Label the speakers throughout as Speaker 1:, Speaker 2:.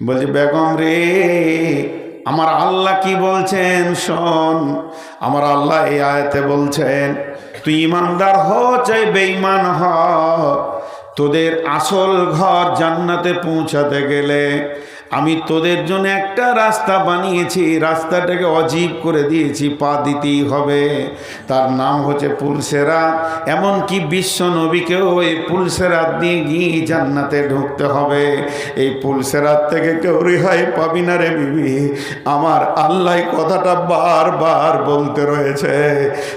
Speaker 1: বলছে বেগম রে, আমার আল্লাহ কি বলছেন শোন। আমার আল্লাহ এই আয়াতে বলছেন, তুই ইমানদার হ চাই বেঈমান হ, তোদের আসল ঘর জান্নাতে পৌঁছাতে গেলে আমি তোদের জন্য একটা রাস্তা বানিয়েছি, রাস্তাটাকে অজীব করে দিয়েছি, পা দিতেই হবে। তার নাম হচ্ছে পুলসেরাত। এমনকি বিশ্ব নবীকেও এই পুলসেরাত দিয়ে গিয়ে জান্নাতে ঢুকতে হবে। এই পুলসেরাত থেকে কেউ রেহাই পাবি না রে বিবি। আমার আল্লাহ কথাটা বারবার বলতে রয়েছে,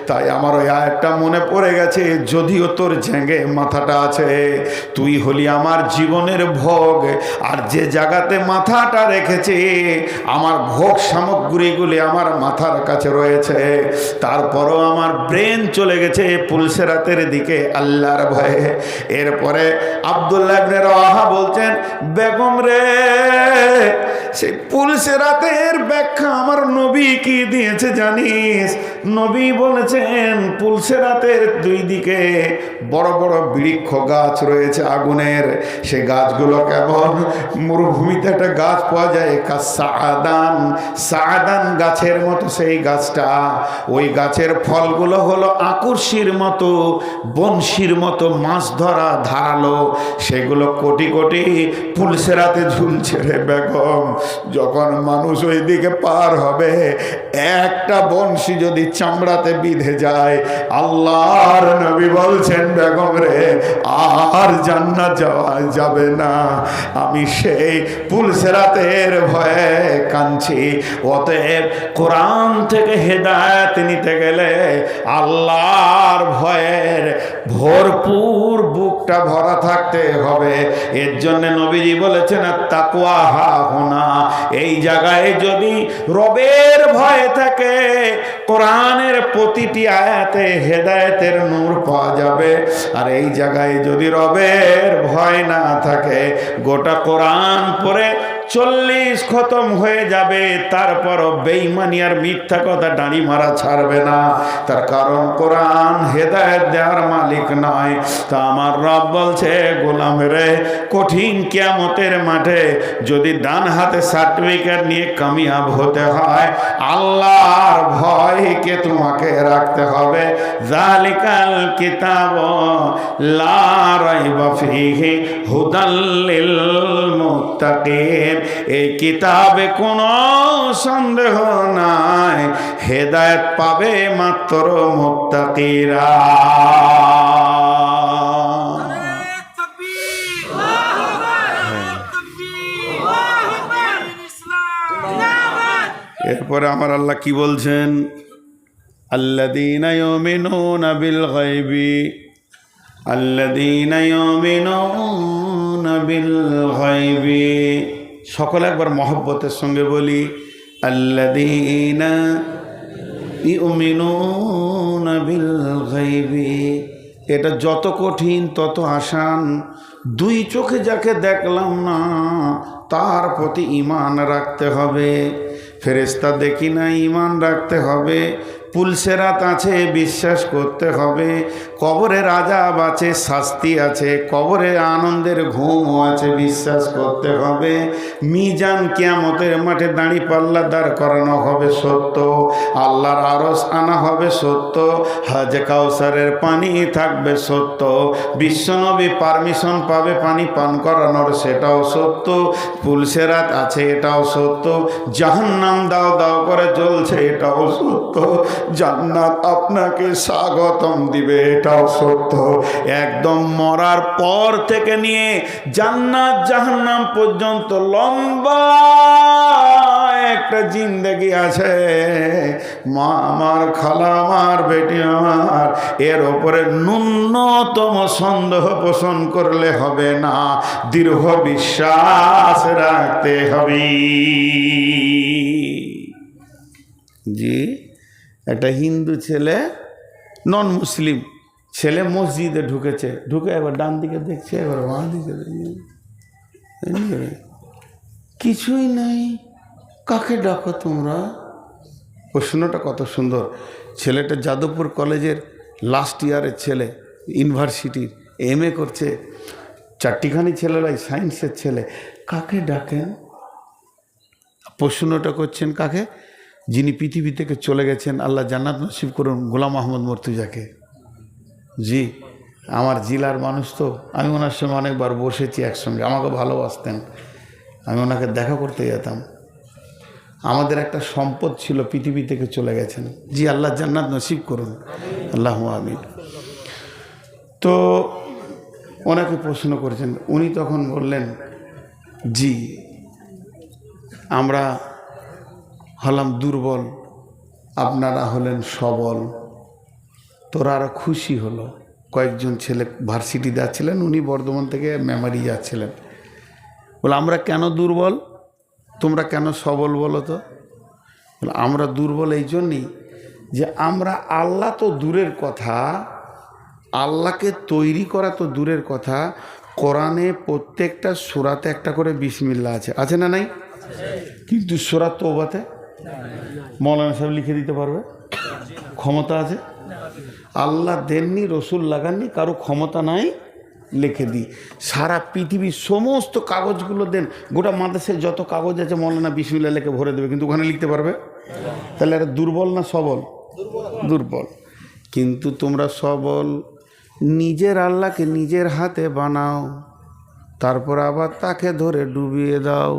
Speaker 1: তাই আমার ওই আয়াতটা মনে পড়ে গেছে। যদিও তোর ঝেঙ্গে মাথাটা আছে, তুই হলি আমার জীবনের ভোগ, আর যে জায়গাতে মাথাটা রেখেছে আমার ভোগ সামগ্রীগুলি আমার মাথার কাছে রয়েছে, তারপরও আমার ব্রেন চলে গেছে পুলসেরাতের দিকে আল্লাহর ভয়ে। এরপরে আব্দুল্লাহ ইবনে রাওয়াহা বলছেন, বেগম রে, সেই পুলসেরাতের ব্যাখ্যা আমার নবী কি দিয়েছে জানিস? নবী বলেছেন পুলসেরাতের দুই দিকে বড় বড় বৃক্ষ গাছ রয়েছে আগুনের। সে গাছগুলো কেমন? মরুভূমিতে একটা গাছ পাওয়া যায় সাআদান, সাআদান গাছের মতো সেই গাছটা। ওই গাছের ফলগুলো হলো আকর্ষির মতো, বনশির মতো মাছ ধরা ধারালো। সেগুলো কোটি কোটি পুলসেরাতে ঝুলছে রে বেগম। যখন মানুষ ওই দিকে পার হবে, একটা বনশি যদি চামড়াতে বিঁধে যায়, আল্লাহর নবী বলছেন বেগম রে, আর জান্নাত যাওয়া যাবে না। আমি সেই পুলসেরাতের ভয়ে কাঁদছি। অতএব কোরআন থেকে হেদায়েত নিতে গেলে আল্লাহর ভয়ের ভরপুর বুকটা ভরা থাকতে হবে। এর জন্য নবীজি বলেছেন তাকওয়া হাহুনা। এই জায়গায় যদি রবের ভয় থাকে, কোরআনের প্রতিটি আয়াতে হেদায়েতের নূর পাওয়া যাবে। আর এই জায়গায় যদি রবের ভয় না থাকে, গোটা কোরআন পড়ে 40 খতম হয়ে যাবে, তারপরও বেঈমানি আর মিথ্যা কথা ডাঁড়ি মারা ছাড়বে না। তার কারণ কোরআন হেদায়েত দেওয়ার মালিক নয়। তা আমার রব বলছে, গোলাম রে, কঠিন কিয়ামতের মাঠে যদি ডান হাতে সার্টিফিকেট নিয়ে কামিয়াব হতে হয়, আল্লাহর ভয়কে তোমাকে রাখতে হবে। যালিকাল কিতাব লা রাইবা ফীহি হুদাল লিল মুত্তাকিন। এই কিতাবে কোনো সন্দেহ নাই, হেদায়েত পাবে মাত্র মুত্তাকিরা। এরপরে আমার আল্লাহ কি বলছেন? আল্লাযীনা ইউমিনুনা বিল গায়বি, আল্লাযীনা ইউমিনুনা বিল গায়বি। সকলে একবার মহব্বতের সঙ্গে বলি, আল্লাযীনা ইউমিনুনা বিল গায়বি। এটা যত কঠিন তত আসান। দুই চোখে যাকে দেখলাম না তার প্রতি ঈমান রাখতে হবে। ফেরেশতা দেখি না, ঈমান রাখতে হবে। পুলসেরাত আছে, বিশ্বাস করতে হবে। কবরে আযাব আছে, শাস্তি আছে। কবরে আনন্দের ঘুমও আছে, বিশ্বাস করতে হবে। মিজান কিয়ামতের মাঠে দাঁড়িপাল্লা দাঁড় করানো হবে, সত্য। আল্লাহর আরশ আনা হবে, সত্য। হাজে কাউসারের পানি থাকবে, সত্য। বিশ্বনবী পারমিশন পাবে পানি পান করানোর, সেটাও সত্য। পুলসেরাত আছে, এটাও সত্য। জাহান্নাম দাও দাও করে জ্বলছে, এটাও সত্য। জান্নাত আপনাকে স্বাগতম দিবে, এটাও সত্য। একদম মরার পর থেকে নিয়ে জান্নাত জাহান্নাম পর্যন্ত লম্বা একটা জিন্দেগি আছে। মা আমার, খালা আমার, বেটি আমার, এর ওপরে ন্যূনতম সন্দেহ পোষণ করলে হবে না, দৃঢ় বিশ্বাস রাখতে হবে। জি, একটা হিন্দু ছেলে, নন মুসলিম ছেলে মসজিদে ঢুকেছে। ঢুকে এবার ডান দিকে দেখছে, এবার বাঁ দিকে দেখছে, কিছুই নাই। কাকে ডাকো তোমরা? প্রশ্নটা কত সুন্দর। ছেলেটা যাদবপুর কলেজের লাস্ট ইয়ারের ছেলে, ইউনিভার্সিটির MA করছে। চারটিখানি ছেলেরাই সায়েন্সের ছেলে। কাকে ডাকেন? প্রশ্নটা করছেন কাকে? যিনি পৃথিবী থেকে চলে গেছেন, আল্লাহ জান্নাত নসিব করুন, গোলাম আহমদ মর্তুজাকে। জি, আমার জেলার মানুষ তো, আমি ওনার সঙ্গে অনেকবার বসেছি একসঙ্গে, আমাকে ভালোবাসতেন, আমি ওনাকে দেখা করতে যেতাম। আমাদের একটা সম্পদ ছিল, পৃথিবী থেকে চলে গেছেন। জি, আল্লাহ জান্নাত নসিব করুন, আল্লাহ আমিন। তো ওনাকে প্রশ্ন করেছেন, উনি তখন বললেন, জি আমরা হলাম দুর্বল, আপনারা হলেন সবল। তোরা আরও খুশি হলো। কয়েকজন ছেলে ভার্সিটি যাচ্ছিলেন, উনি বর্ধমান থেকে মেমারি যাচ্ছিলেন। বলে আমরা কেন দুর্বল, তোমরা কেন সবল বলো তো? বলে আমরা দুর্বল এই জন্যই যে আমরা, আল্লাহ তো দূরের কথা, আল্লাহকে তৈরি করা তো দূরের কথা, কোরআনে প্রত্যেকটা সূরাতে একটা করে বিসমিল্লাহ আছে, আছে না নাই? কিন্তু সূরা তওবাতে মৌলানা সাহেব লিখে দিতে পারবে? ক্ষমতা আছে? আল্লাহ দেননি, রসুল লাগাননি, কারো ক্ষমতা নাই লিখে দিই। সারা পৃথিবীর সমস্ত কাগজগুলো দেন, গোটা মাদ্রাসায় যত কাগজ আছে মৌলানা বিসমিল্লাহ লিখে ভরে দেবে, কিন্তু ওখানে লিখতে পারবে? তাহলে এটা দুর্বল না সবল? দুর্বল। কিন্তু তোমরা সবল, নিজের আল্লাহকে নিজের হাতে বানাও, তারপর আবার তাকে ধরে ডুবিয়ে দাও।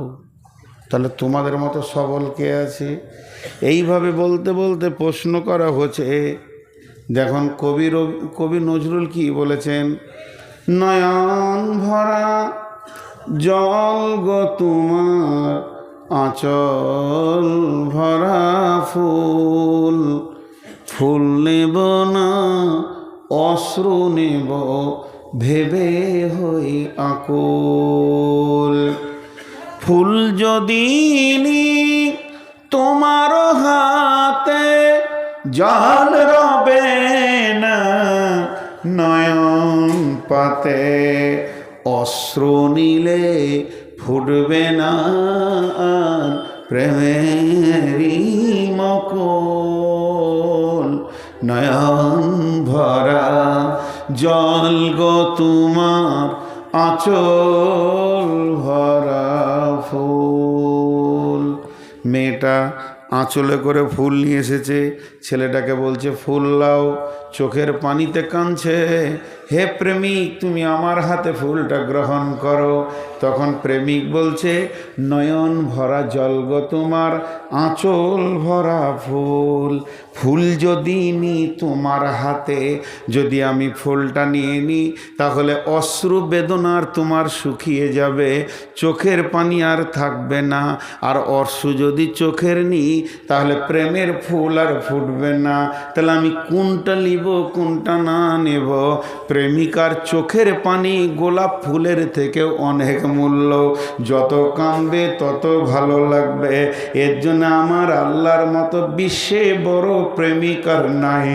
Speaker 1: তাহলে তোমাদের মতো সবল কে আছে? এইভাবে বলতে বলতে প্রশ্ন করা হচ্ছে। দেখুন কবি নজরুল কি বলেছেন, নয়ন ভরা জল গো তোমার, আঁচল ভরা ফুল, ফুল নেব না অশ্রু নেব ভেবে হই আকুল। ফুল যদি নি তোমার হাতে, জল রবে না নয়ন পাতে, অশ্রু নিলে ফুটবে না প্রেমেরই মকুল। নয়ন ভরা জল গো তোমার, আঁচল ভরা ফুল। মেয়েটা আঁচলে করে ফুল নিয়ে এসেছে, ছেলেটাকে বলছে ফুল লাও, চোখের পানিতে কাঁদছে, হে প্রেমিক তুমি আমার হাতে ফুলটা গ্রহণ করো। তখন প্রেমিক বলছে, নয়ন ভরা জল গো তোমার, আঁচল ভরা ফুল। ফুল যদি নি তোমার হাতে, যদি আমি ফুলটা নিয়ে নিই, তাহলে অশ্রু বেদনার তোমার শুকিয়ে যাবে, চোখের পানি আর থাকবে না। আর অশ্রু যদি চোখের নিই, তাহলে প্রেমের ফুল আর ফুটবে না। তাহলে আমি কোনটা নিব কোনটা না নেব? প্রেমিকার চোখের পানি গোলাপ ফুলের থেকেও অনেক মূল্য, যত কাঁদবে তত ভালো লাগবে। এর জন্য আমার আল্লাহর মতো বিশ্বে বড় প্রেমিকার নাই।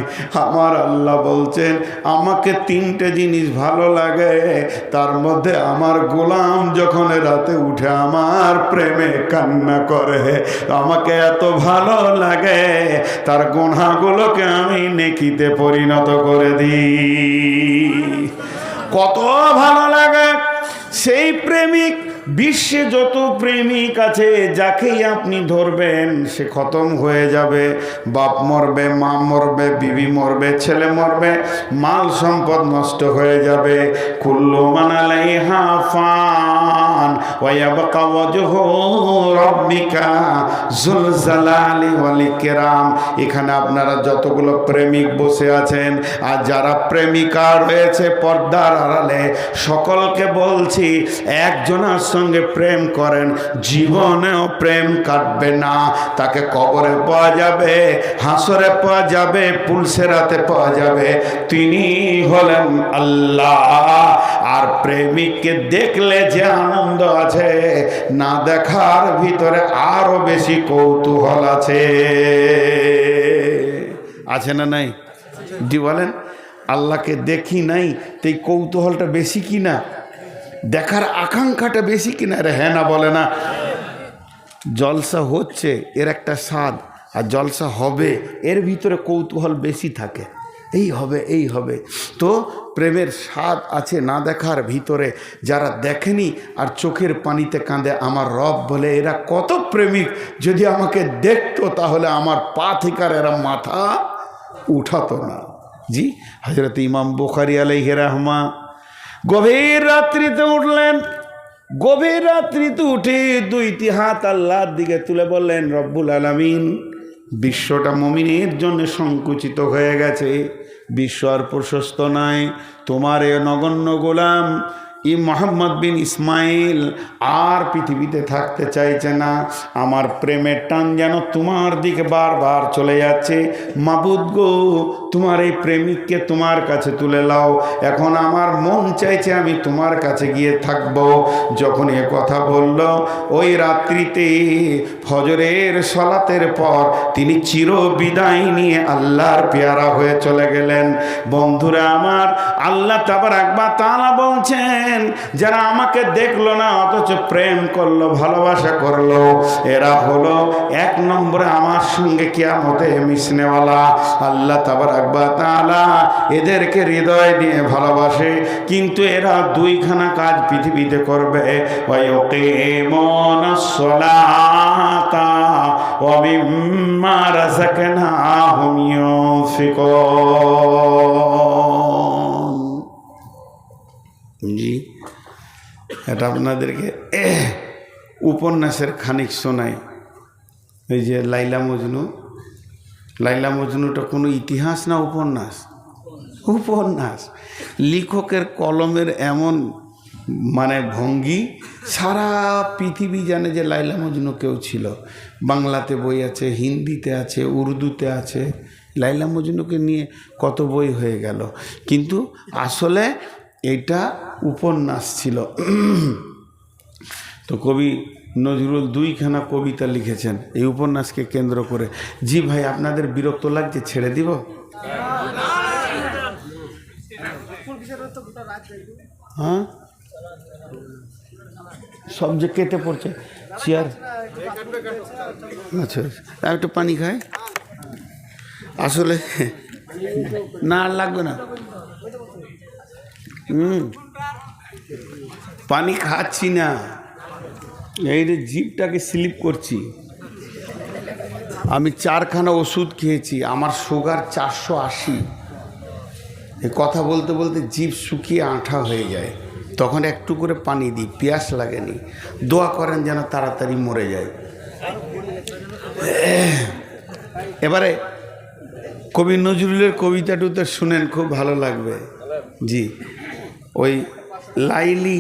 Speaker 1: আমার আল্লাহ বলছেন, আমাকে তিনটে জিনিস ভালো লাগে, তার মধ্যে আমার গোলাম যখন রাতে উঠে আমার প্রেমে কান্না করে, আমাকে এত ভালো লাগে তার গুনাহগুলোকে আমি নেকিতে পরিণত করে দিই। কত ভালো লাগে সেই প্রেমিক। বিশ্বে যত প্রেমিক আছে, যাকেই আপনি ধরবেন সে খতম হয়ে যাবে। বাপ মরবে, মা মরবে, বিবি মরবে, ছেলে মরবে, মাল সম্পদ নষ্ট হয়ে যাবে। কুল্লু মান আলাইহা ফান ওয়া ইয়াবকা ওয়াজহু রাব্বিকা যুল জালালি ওয়াল ইকরাম। এখানে আপনারা যতগুলো প্রেমিক বসে আছেন, আর যারা প্রেমিকা রয়েছে পর্দার আড়ালে, সকলকে বলছি, একজনের সঙ্গে প্রেম করেন, জীবনেও প্রেম কাটবে না। তাকে কবরে পাওয়া যাবে, হাসরে পাওয়া যাবে, পুলসেরাতে পাওয়া যাবে। তিনি হলেন আল্লাহ। আর প্রেমিককে দেখলে যে আনন্দ আছে, না দেখার ভিতরে আরো বেশি কৌতূহল আছে। আছে না নাই? জি বলেন। আল্লাহকে দেখি নাই, তো এই কৌতূহলটা বেশি কি না? দেখার আকাঙ্ক্ষাটা বেশি কিনা? আরে হ্যাঁ না বলে না? জলসা হচ্ছে এর একটা স্বাদ, আর জলসা হবে এর ভিতরে কৌতূহল বেশি থাকে। এই হবে এই হবে। তো প্রেমের স্বাদ আছে না দেখার ভিতরে, যারা দেখেনি আর চোখের পানিতে কাঁদে আমার রব বলে এরা কত প্রেমিক, যদি আমাকে দেখতো তাহলে আমার পা থেকে আর এরা মাথা উঠাতো না। জি, হযরত ইমাম বুখারী আলাইহি রাহমা গভীর রাত্রিতে উঠলেন। গভীর রাত্রিতে উঠে দুইটি হাত আল্লাহর দিকে তুলে বললেন, রব্বুল আলামিন, বিশ্বটা মুমিনের জন্য সংকুচিত হয়ে গেছে, বিশ্ব আর প্রশস্ত নয়। তোমার এ নগণ্য গোলাম মোহাম্মদ বিন ইসমাইল আর পৃথিবীতে থাকতে চাইছে না। আমার প্রেমের টান যেন তোমার দিকে বারবার চলে যাচ্ছে। মাবুদ গো, তোমার এই প্রেমিককে তোমার কাছে তুলে লাও। এখন আমার মন চাইছে আমি তোমার কাছে গিয়ে থাকব। যখন এ কথা বলল, ওই রাত্রিতে ফজরের সালাতের পর তিনি চির বিদায় নিয়ে আল্লাহর পেয়ারা হয়ে চলে গেলেন। বন্ধুরা আমার, আল্লাহ তাবারাক ওয়া তাআলা বলছেন, যারা আমাকে দেখলো না অথচ প্রেম করলো, ভালোবাসা করলো, এরা হলো এক নম্বরে আমার সঙ্গে কিয়ামতে মিশনেওয়ালা। আল্লাহ তাবারাক ওয়া তাআলা এদেরকে হৃদয় দিয়ে ভালোবাসে, কিন্তু এরা দুইখানা কাজ পৃথিবীতে করবে, ওয়া ইউকিমুনাস সালাতা ওয়া মিম্মা রাযাকনাহুম ইউনফিকুন। জি, এটা আপনাদেরকে উপন্যাসের খানিক শোনাই। এই যে লাইলা মজনু, লাইলা মজনুটা কোনো ইতিহাস না উপন্যাস? উপন্যাস। লেখকের কলমের এমন মানে ভঙ্গি, সারা পৃথিবী জানে যে লাইলা মজনু কেউ ছিল। বাংলাতে বই আছে, হিন্দিতে আছে, উর্দুতে আছে। লাইলা মজনুকে নিয়ে কত বই হয়ে গেল, কিন্তু আসলে এটা উপন্যাস ছিল। তো কবি নজরুল দুইখানা কবিতা লিখেছেন এই উপন্যাসকে কেন্দ্র করে। জি ভাই, আপনাদের বিরক্ত লাগছে? ছেড়ে দিব? হ্যাঁ, সব যে কেটে পড়ছে চেয়ার। আচ্ছা, আমি একটু পানি খাই। আসলে না, আর লাগবে না। পানি খাচ্ছি না, এই যে জিভটাকে স্লিপ করছি। আমি 4খানা ওষুধ খেয়েছি, আমার সুগার 480। এই কথা বলতে বলতে জিভ শুকিয়ে আঠা হয়ে যায়, তখন একটু করে পানি দিই, পিয়াস লাগেনি। দোয়া করেন যেন তাড়াতাড়ি মরে যায়। এবারে কবি নজরুলের কবিতাটুতে শুনেন, খুব ভালো লাগবে। জি, ওই লাইলি,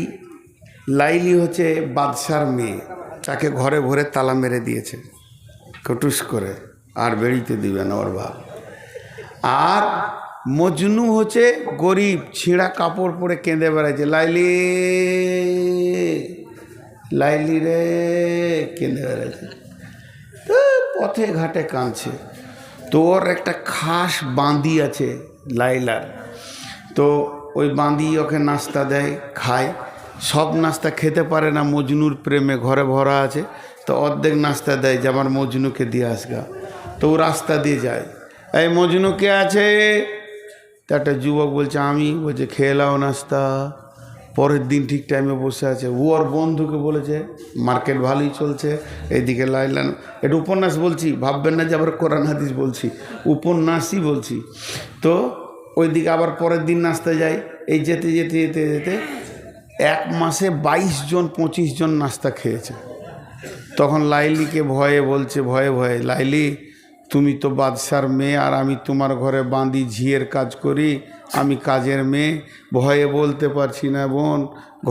Speaker 1: লাইলি হচ্ছে বাদশার মেয়ে, তাকে ঘরে ভরে তালা মেরে দিয়েছে কটুস করে, আর বেরিতে দিবে না ওর বাপ। আর মজনু হচ্ছে গরিব, ছিঁড়া কাপড় পরে কেঁদে বেড়াচ্ছে, লাইলি লাইলি রে, কেঁদে বেড়াচ্ছে, পথে ঘাটে কাঁদছে। তো ওর একটা খাস বাঁধি আছে লাইলার, তো ওই বাঁধি ওকে নাস্তা দেয়, খায়। সব নাস্তা খেতে পারে না, মজনুর প্রেমে ঘরে ভরা আছে, তো অর্ধেক নাস্তা দেয় যে আমার মজনুকে দিয়ে আসগা। তো ও রাস্তা দিয়ে যায়, এই মজনু কে আছে? তো একটা যুবক বলছে আমি। বলছে খেয়ে লাও নাস্তা। পরের দিন ঠিক টাইমে বসে আছে। ও ওর বন্ধুকে বলেছে, মার্কেট ভালোই চলছে, এইদিকে লাইলান। এটা উপন্যাস বলছি, ভাববেন না যে আবার কোরআন হাদিস বলছি, উপন্যাসই বলছি। তো ওইদিকে আবার পরের দিন নাস্তা যায়। এই যেতে যেতে যেতে যেতে 1 মাসে 22 জন 25 জন নাস্তা খেয়েছে। তখন লাইলিকে ভয়ে বলছে, ভয়ে ভয়ে, লাইলি তুমি তো বাদশার মেয়ে, আর আমি তোমার ঘরে বাঁধি, ঝিয়ের কাজ করি, আমি কাজের মেয়ে, ভয়ে বলতে পারছি না বোন,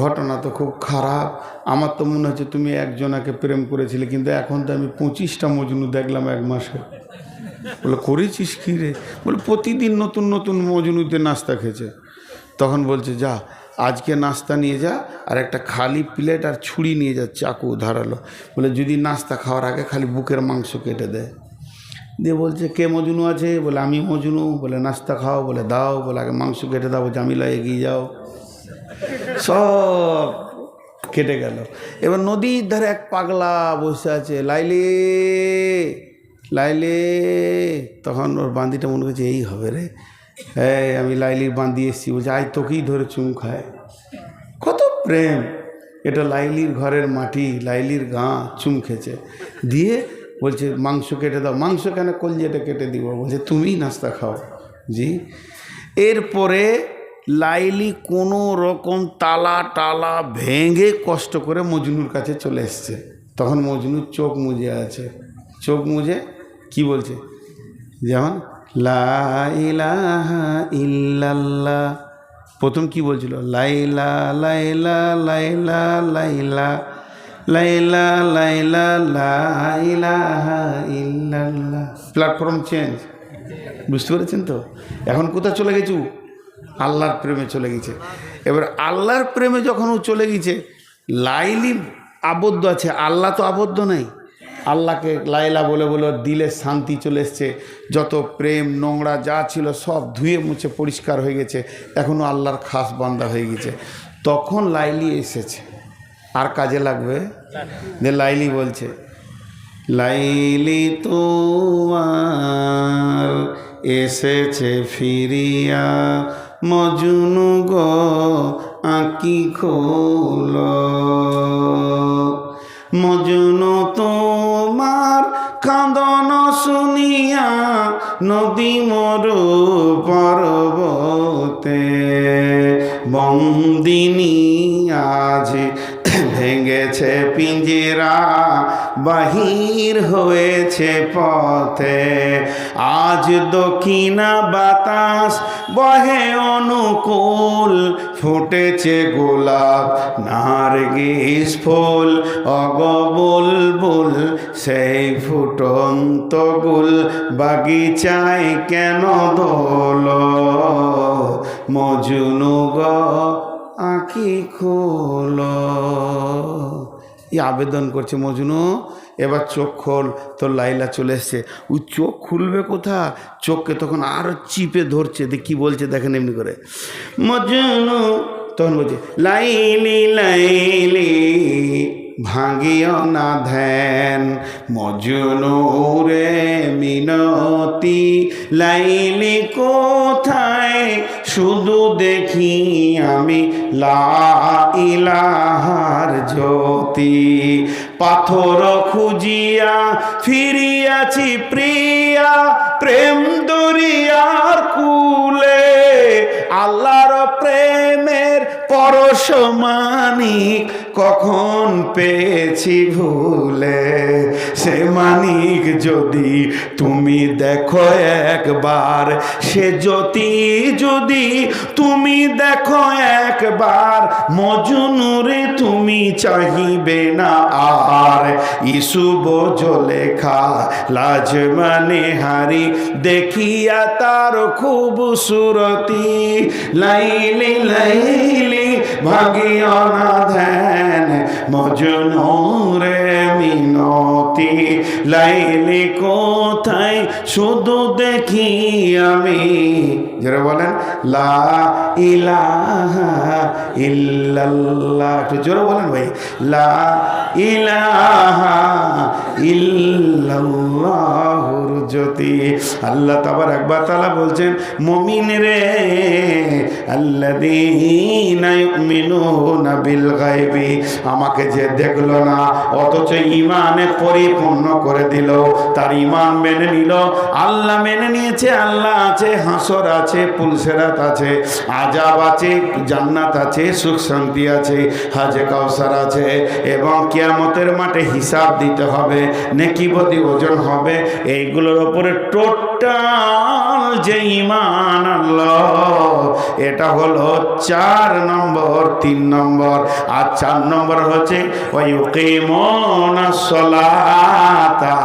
Speaker 1: ঘটনা তো খুব খারাপ। আমার তো মনে হচ্ছে তুমি একজনাকে প্রেম করেছিলে, কিন্তু এখন তো আমি 25টা মজনু দেখলাম 1 মাসে। বলে করেছিস কী রে? বলে প্রতিদিন নতুন নতুন মজনুতে নাস্তা খেয়েছে। তখন বলছে যা, আজকে নাস্তা নিয়ে যা, আর একটা খালি প্লেট আর ছুরি নিয়ে যা, চাকু ধারালো। বলে যদি নাস্তা খাওয়ার আগে খালি বুকের মাংস কেটে দেয়। দিয়ে বলছে কে মজনু আছে? বলে আমি মজনু। বলে নাস্তা খাও? বলে দাও। বলে আগে মাংস কেটে দাও। জামিলা এগিয়ে যাও। সব কেটে গেল। এবার নদীর ধারে এক পাগলা বসে আছে, লাইলি লাইলি। তখন ওর বান্দিটা মনে করছে এই হবে রে, হ্যাঁ আমি লাইলির বাঁধি এসেছি, বলছে আয় তোকেই ধরে চুমু খায়। কত প্রেম! এটা লাইলির ঘরের মাটি, লাইলির গা, চুম খেছে। দিয়ে বলছে মাংস কেটে দাও। মাংস কেন, কলজেটা কেটে দিব। বলছে তুমিই নাস্তা খাও। জি। এরপরে লাইলি কোনো রকম তালা ভেঙে কষ্ট করে মজনুর কাছে চলে এসছে। তখন মজনু চোখ মুজে আছে, চোখ মুজে কি বলছে, যেমন লা ইলাহা ইল্লাল্লাহ। প্রথম কি বলছিল, লাইলা লাইলা লাইলা লাইলা লাইলা লাইলা লা ইলাহা ইল্লাল্লাহ। প্ল্যাটফর্ম চেঞ্জ, বুঝতে পেরেছেন তো? এখন কোথায় চলে গেছু? আল্লাহর প্রেমে চলে গেছে। এবার আল্লাহর প্রেমে যখন ও চলে গেছে, লাইলি আবদ্ধ আছে, আল্লাহ তো আবদ্ধ নাই। আল্লাহকে লাইলা বলে বলে দিলে শান্তি চলে এসছে। যত প্রেম নোংরা যা ছিল সব ধুয়ে মুছে পরিষ্কার হয়ে গেছে। এখনও আল্লাহর খাস বান্দা হয়ে গেছে। তখন লাইলি এসেছে, আর কাজে লাগবে। যে লাইলি বলছে, লাইলি তোমার এসেছে ফিরিয়া, মজনু গো আঁকি খোল। মজনু তোমার কাঁদন শুনিয়া, নদী মরু পর্বতে, বন্দিনী আজ ভেঙেছে পিঞ্জরা, বাহির হয়েছে পথে। আজ দক্ষিণা বাতাস বহে অনুকূল, ফুটেছে গোলাপ নার্গিস ফুল। অগ বুলবুল সেই ফুটন্ত গুল, বাগিচায় কেন দোল, মজনু গো আঁখি খোল। এই আবেদন করছে মজনু, এবার চোখ খোল। তো লাইলা চলে এসছে। ওই চোখ খুলবে কোথা, চোখকে তখন আরো চিপে ধরছে। কি বলছে দেখেন এমনি করে, মজনু তখন বলছে, লাইলি লাইলি ভাঙিও না ধ্যান, মজনু রে মিনতি, লাইলি কোথায় শুধু দেখি আমি লা ইলাহার জ্যোতি। পাথর খুঁজিয়া ফিরিয়াছি প্রিয়া, প্রেম দরিয়ার কুলে, আল্লাহর প্রেমের পরশমানিক কখন পেয়েছি ভুলে। সে মানিক যদি তুমি দেখো একবার, সে জ্যোতি যদি তুমি দেখো একবার, মজনুরে তুমি চাহিবে না আর। ইসুব জলেখা লাজ মানে হারি, দেখিয়া তার খুবসুরতি। লাইলি লাইলি ভাগিও না ধ্যান, মজনু রে মিনতি, লাইলি কোথায় শুধু দেখি আমি। যারা বলেন লা ইলাহা ইল্লাল্লাহ, একটু জোরে বলেন ভাই, লা ইলাহা ইল্লাল্লাহুর জ্যোতি। আল্লাহ তাবারাক ওয়া তাআলা বলছেন, মুমিন রে আল্লাযীনা ইউমিনুনা বিল গায়বি, আমাকে যে দেখলো না অথচ ঈমানে পরিপূর্ণ করে দিল, তার ঈমান মেনে নিল। আল্লাহ মেনে নিয়েছে, আল্লাহ আছে, হাসর আছে, পুলসেরাত আছে, আযাব আছে, জান্নাত আছে, সুখ শান্তি আছে, হাজে কাউসার আছে, এবং কিয়ামতের মাঠে হিসাব দিতে হবে, নেকি বদি ওজন হবে। এইগুলোর উপরে টোটাল যে ঈমান আল্লাহ, এটা হলো 4 নম্বর, 3 নম্বর। আর 4 নম্বর হচ্ছে ওয়ায়ুকিমুনাস সালাতা,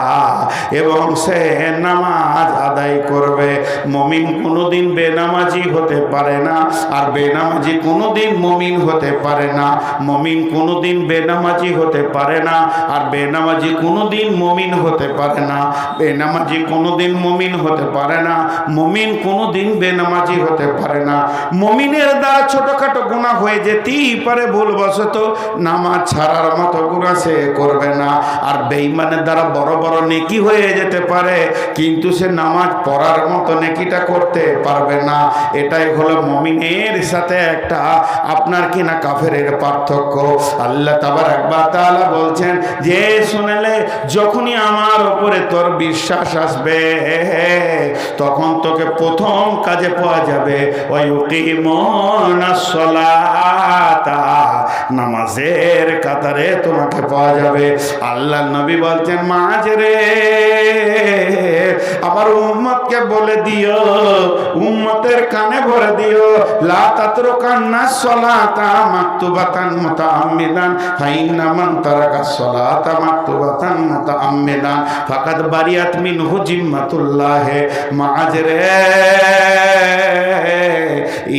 Speaker 1: এবং সে নামাজ আদায় করবে। মুমিন কোনোদিন বেনামাজি হতে পারে না, আর বেনামাজি কোনোদিন মুমিন হতে পারে না। মুমিন কোনোদিন বেনামাজি হতে পারে না, আর বেনামাজি কোনোদিন মুমিন হতে পারে না। বেনামাজি কোনোদিন মুমিন হতে পারে না, মুমিন কোনোদিন বেনামাজি হতে পারে না। মুমিনের দ্বারা ছোটখাটো গুনাহ হয়ে যেতেই পারে ভুলবশত, নামাজ ছাড়ার মতো গুনাহ সে করবে না। আর বেঈমানের দ্বারা বড় বড় নেকি হয়ে হয়ে যেতে পারে, কিন্তু সে নামাজ পড়ার মতো নেকিটা করতে পারবে না। এটাই হলো মুমিনের সাথে একটা আপনার কিনা কাফেরের পার্থক্য। আল্লাহ তাবারক ওয়া তাআলা বলছেন যে শুনলে যখনই আমার উপরে তোর বিশ্বাস আসবে তখন তোকে প্রথম কাজে পাওয়া যাবে ওয়ায়ুকিমুনাস সালাতা, নামাজের কাতারে তোমাকে পাওয়া যাবে। আল্লাহ নবী বলছেন মাঝ রে আমার উম্মতকে বলে দিও, উম্মতের কানে ভরে দিও, লা তাতরুকান্নাস সালাতা মাকতুবাতান মুতাআম্মিদান ফাইন্না মান তারাকাস সালাতা মাকতুবাতান মুতাআম্মিদান ফাকাদ বারিয়াত মিনহু জিম্মাতুল্লাহ। মাঝ রে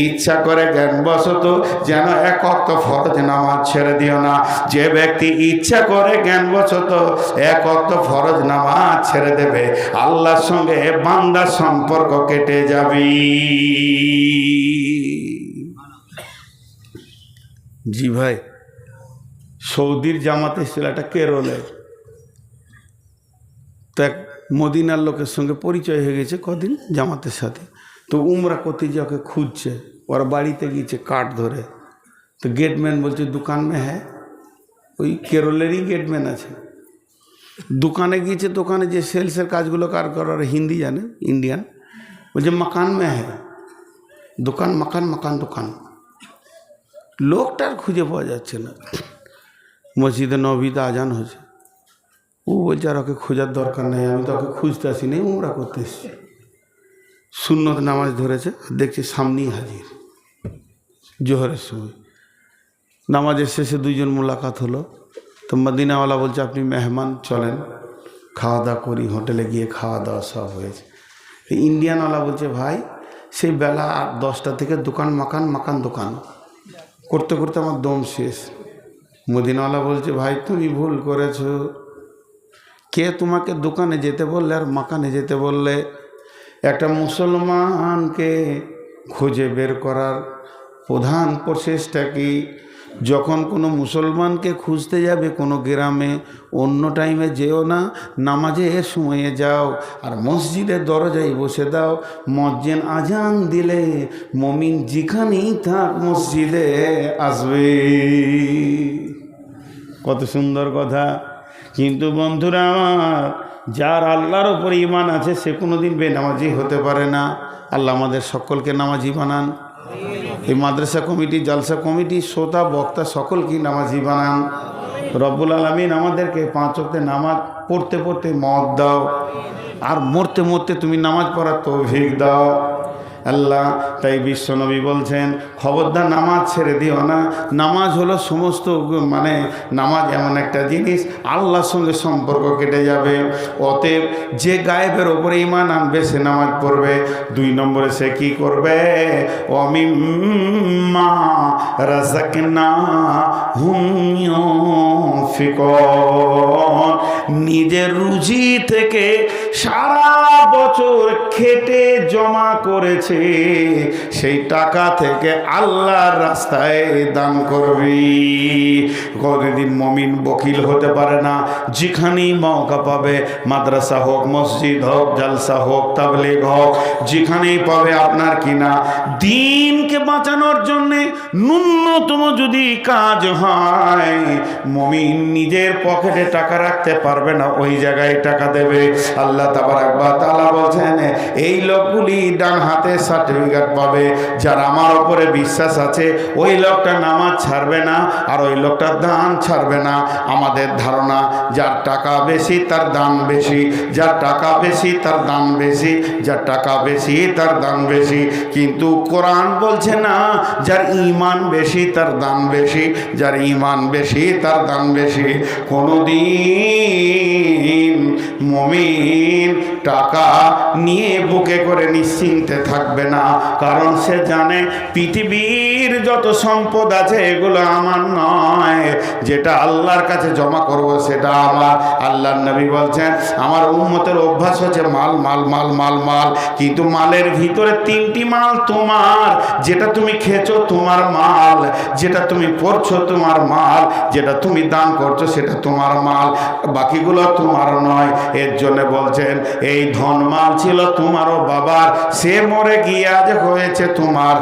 Speaker 1: ইচ্ছা করে জ্ঞানবশত যেন এক ওয়াক্ত ফরজ নামাজ ছেড়ে দিও না। যে ব্যক্তি ইচ্ছা করে জ্ঞানবশত এক ওয়াক্ত ফরজ নামাজ ছেড়ে দেবে আল্লাহর সঙ্গে বান্দার সম্পর্ক কেটে যাবে। জি ভাই, সৌদির জামাতে ছিল একটা কেরলে, তো এক মদিনার লোকের সঙ্গে পরিচয় হয়ে গেছে কদিন জামাতের সাথে। তো উমরা করতে যে ওকে খুঁজছে, ওরা বাড়িতে গিয়েছে কাঠ ধরে। তো গেটম্যান বলছে দোকান মে হ্যাঁ, ওই কেরলেরই গেটম্যান আছে। দোকানে গিয়েছে, দোকানে যে সেলসের কাজগুলো কার করার হিন্দি জানে, ইন্ডিয়ান, বলছে মাকান মে হ্যাঁ, দোকান মাকান মাকান দোকান। লোকটার খুঁজে পাওয়া যাচ্ছে না। মসজিদে নবীতে আজান হয়েছে, ও বলছে আর ওকে খোঁজার দরকার নেই, আমি তো ওকে খুঁজতে আসি নি, উমরা করতে এসছি। সুন্নত নামাজ ধরেছে, দেখছি সামনেই হাজির জোহরের সময়। নামাজের শেষে দুইজন মোলাকাত হলো। তো মদিনাওয়ালা বলছে আপনি মেহমান, চলেন খাওয়া দাওয়া করি। হোটেলে গিয়ে খাওয়া দাওয়া সব হয়েছে। ইন্ডিয়ানওয়ালা বলছে ভাই সেই বেলা 10টা থেকে দোকান মাকান মাকান দোকান করতে করতে আমার দম শেষ। মদিনাওয়ালা বলছে ভাই তুমি ভুল করেছো, কে তোমাকে দোকানে যেতে বললে আর মাকানে যেতে বললে? একটা মুসলমানকে খুঁজে বের করার প্রধান প্রচেষ্টা কি? যখন কোনো মুসলমানকে খুঁজতে যাবে কোনো গ্রামে, অন্য টাইমে যেও না, নামাজের সময়ে যাও আর মসজিদের দরজায় বসে দাও। মুয়াজ্জিন আজান দিলে মুমিন যেখানেই থাক মসজিদে আসবে। কত সুন্দর কথা। কিন্তু বন্ধুরা আমার, যার আল্লাহর ওপর ঈমান আছে সে কোনোদিন বেনামাজি হতে পারে না। আল্লাহ আমাদের সকলকে নামাজি বানান। এই মাদ্রাসা কমিটি, জালসা কমিটি, শ্রোতা বক্তা সকলকে নামাজি বানান। রব্বুল আলামিন আমাদেরকে 5 ওয়াক্তে নামাজ পড়তে পড়তে মওত দাও, আর মরতে মরতে তুমি নামাজ পড়ার তৌফিক দাও আল্লাহ। তাই বিশ্বনবী বলছেন খবরদার নামাজ ছেড়ে দিও না। নামাজ হলো সমস্ত, মানে নামাজ এমন একটা জিনিস আল্লাহর সঙ্গে সম্পর্ক কেটে যাবে। অতএব যে গায়েবের ওপরে ঈমান আনবে সে নামাজ পড়বে। 2 নম্বরে সে কি করবে? ওয়ামিম্মা রাযাকনাহুম ইউনফিকুন, নিজের রুজি থেকে সারা বছর খেটে জমা করেছে সেই টাকা থেকে আল্লাহর রাস্তায় দান করবি। কোনদিন মুমিন বকিল হতে পারে না। যেখানেই মওকা পাবে, মাদ্রাসা হোক, মসজিদ হোক, জালসা হোক, তাবলীগ হোক, যেখানেই পাবে আপনার কিনা দ্বীনকে বাঁচানোর জন্যে ন্যূনতম যদি কাজ হয়, মুমিন নিজের পকেটে টাকা রাখতে পারবে না, ওই জায়গায় টাকা দেবে। আল্লাহ তাবারক ওয়া তাআলা বলছেন এই লোকগুলি ডান হাতে সার্টিফিকেট পাবে। যার আমার উপরে বিশ্বাস আছে ওই লোকটা নামাজ ছাড়বে না, আর ওই লোকটা দান ছাড়বে না। আমাদের ধারণা যার টাকা বেশি তার দান বেশি, যার টাকা বেশি তার দান বেশি, যার টাকা বেশি তার দান বেশি। কিন্তু কোরআন বলছে না, যার ঈমান বেশি তার দান বেশি, যার ঈমান বেশি তার দান বেশি। কোনদিন মুমিন টাকা নিয়ে বুকে করে নিশ্চিন্তে থাকবে না, কারণ সে জানে পৃথিবীর পৃথিবীর যত সম্পদ আছে এগুলো আমার নয়, যেটা আল্লাহর কাছে জমা করব সেটা আমার। আল্লাহর নবী বলছেন আমার উম্মতের অভ্যাস হচ্ছে মাল মাল মাল মাল মাল, কিন্তু মালের ভিতরে তিনটি মাল তোমার, যেটা তুমি খেয়েছো তোমার মাল, যেটা তুমি পড়ছো তোমার মাল, যেটা তুমি দান করছো সেটা তোমার মাল, বাকিগুলো তোমার নয়। এর জন্য বলছেন এই ধন মাল ছিল তোমারও বাবার, সে মরে গিয়ে আজ হয়েছে তোমার।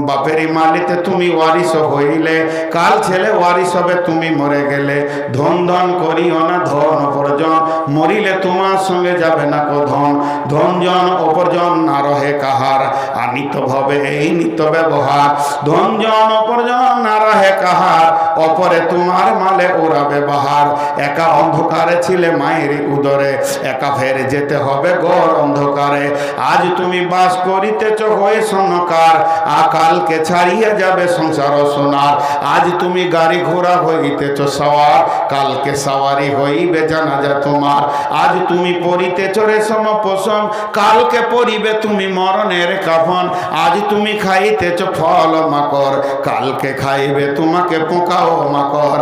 Speaker 1: বাপেরই মালিতে তুমি ওয়ারিস হইলে, কাল ছেলে ওয়ারিস হবে তুমি মরে গেলে। ধন ধন করিও না ধন অপরজন, মরিলে তোমার সঙ্গে যাবে না কো ধন। ধন জন অপরজন না রহে কাহার, আর নিত্য ভাবে এই নিত্য ব্যবহার। ধন জন অপরজন না রহে কাহার, অপরে তোমার মালে ওরাবে বাহার। একা অন্ধকারে ছিলে মায়ের উদরে, একা ফের যেতে হবে গড় অন্ধকারে। আজ তুমি বাস করিতেছ হয়ে সনকার, আকালকে ছাড়িয়ে যাবে সংসার সোনার। আজ তুমি গাড়ি ঘোড়া হইতেছ সওয়ার, কালকে সওয়ারি হইবে জানাজা তোমার। আজ তুমি পরিতেছ রেশম পোষণ, কালকে পরিবে তুমি মরণের কাফন। আজ তুমি খাইতেছ ফল মাকর, কালকে খাইবে তোমাকে পোকা ও মাকর।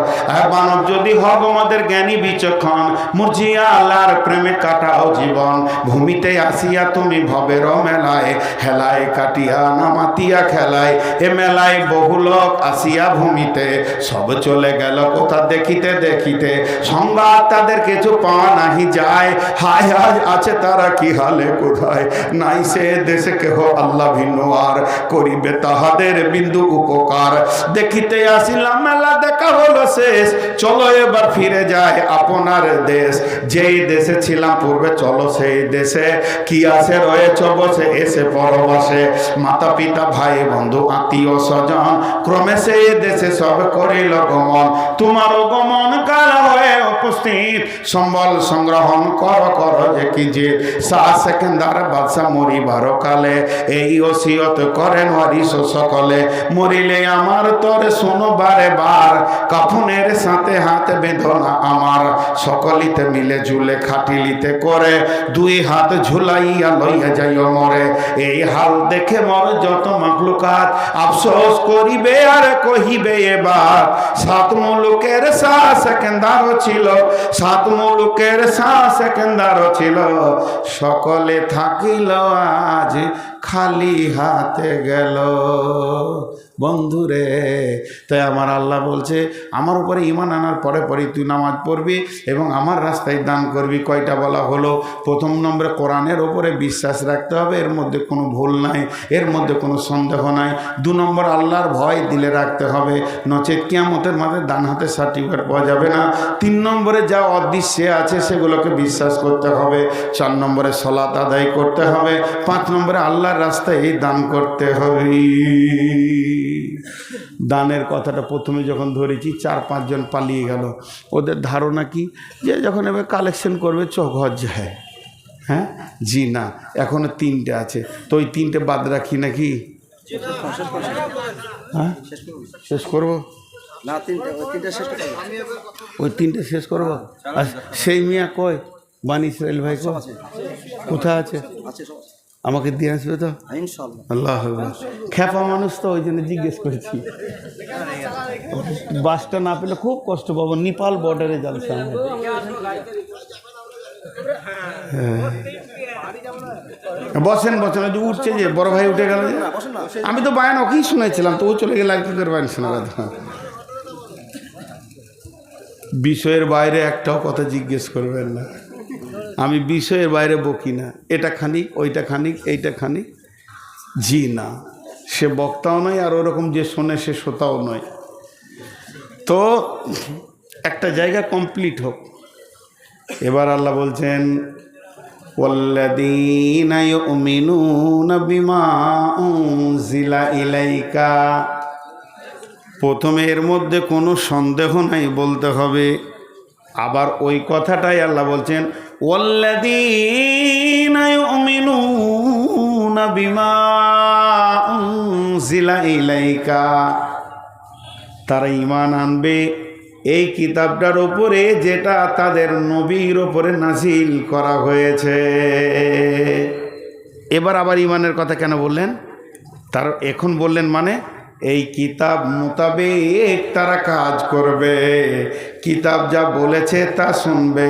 Speaker 1: মানব যদি হব আমাদের জ্ঞানী বিচক্ষণ, মুরজিয়া আল্লাহর প্রেমে কাটাও জীবন। ভূমিতে আসিয়া তুমি ভবের মেলায়, হেলায় কাটিয়া নামাতিয়া খেলায়। এ মেলায় বহু লোক আসিয়া ভূমিতে, সব চলে গেল কোথা দেখিতে দেখিতে। সংবাদ তাদের কিছু পাওয়া নাহি যায়, হায় আজ আছে তারা কি হালে কোথায়। নাই সে দেশে কেহ আল্লাহ ভিন্ন আর, করিবে তাহাদের বিন্দু উপকার। দেখিতে আসিলাম মেলা দেখা হলো শেষ, চলো এবার ফিরে যায় আপনার দেশ। যেই দেশে ছিলাম পূর্বে চলো সেই দেশে, কি আছে রয়েছ বসে এসে পরবাসে। মাতা পিতা ভাই বন্ধু আত্মীয় স্বজন, ক্রমে সেই দেশে সব করিল গমন। তোমারও গমন কাল হয়ে উপস্থিত, সম্বল সংগ্রহণ কর কর যে কি যে। শাহ সেকেন্দার বাদশা মরিবার কালে, এই ওসিয়ত করেন ওয়ারিস সকলে। মরিলে আমার তরে শোনো বারে বার, কাফনের সাথে হাত বেঁধনা আমার। সকলিতে মিলে ঝুলে খাটিলিতে করে, দুই হাত ঝুলাইয়া লইয়া যাইও মরে। এই হাল দেখে মর যত মাখলুকাত, আফসোস করিবে আর কহিবে এবার। সাত মুলুকের শাহ সেকেন্দার ছিল, সাত মুলুকের শাহ সেকেন্দার ছিল। সকলে থাকিল আজ খালি হাতে গেল। বন্ধুরে, তাই আমার আল্লাহ বলছে আমার উপরে ঈমান আনার পরে পরে তুই নামাজ পড়বি এবং আমার রাস্তায় দান করবি। কয়টা বলা হলো? প্রথম নম্বরে কোরআনের ওপরে বিশ্বাস রাখতে হবে, এর মধ্যে কোনো ভুল নাই, এর মধ্যে কোনো সন্দেহ নাই। দু নম্বর আল্লাহর ভয় দিলে রাখতে হবে, নচেত কিয়ামতের মাঝে ডান হাতে সার্টিফিকেট পাওয়া যাবে না। তিন নম্বরে যা অদৃশ্যে আছে সেগুলোকে বিশ্বাস করতে হবে। চার নম্বরে সালাত আদায় করতে হবে। পাঁচ নম্বরে আল্লাহর রাস্তায় দান করতে হবে। দানের কথাটা প্রথমে যখন ধরেছি 4-5 জন পালিয়ে গেল। ওদের ধারণা কি যে যখন এবার কালেকশন করবে ঘর যায়। হ্যাঁ জি না, এখনো 3টে আছে, তো ওই 3টে বাদ রাখি নাকি? হ্যাঁ শেষ করবো না, ওই 3টে শেষ করবো। আর সেই মিয়া কই? বানি ইসরাইল ভাই কোথায় আছে? আমাকে দিয়ে আসবে তো আল্লাহ। খ্যাপা মানুষ তো, ওই জন্য জিজ্ঞেস করেছি। বাসটা না পেলে খুব কষ্ট পাবো। নেপাল বর্ডারে জালসা। বসেন বসেন, উঠছে যে বড় ভাই উঠে গেল যে। আমি তো বায়ান ওকেই শুনেছিলাম, তো ও চলে গেলে কি করে বায়ান শোনা কথা। বিষয়ের বাইরে একটাও কথা জিজ্ঞেস করবেন না। আমি বিষয়ের বাইরে বকি না। এটা খানিক, ওইটা খানিক, এইটা খানিক, জি না। সে বক্তাও নয়, আর ওরকম যে শোনে সে শ্রোতাও নয়। তো একটা জায়গা কমপ্লিট হোক। এবার আল্লাহ বলছেন ওয়াল্লাযীনা ইউমিনুনা বিমা উনজিলা ইলাইকা। প্রথমে এর মধ্যে কোনো সন্দেহ নাই বলতে হবে। আবার ওই কথাটাই আল্লাহ বলছেন ওয়াল্লাযীনা ইউমিনুনা বিমা উনজিলা ইলাইকা। তারা ঈমান আনবে এই কিতাবটার উপরে যেটা তাদের নবীর উপরে নাজিল করা হয়েছে। এবার আবার ঈমানের কথা কেন বললেন? তার এখন বললেন মানে এই কিতাব মোতাবেক তারা কাজ করবে, কিতাব যা বলেছে তা শুনবে,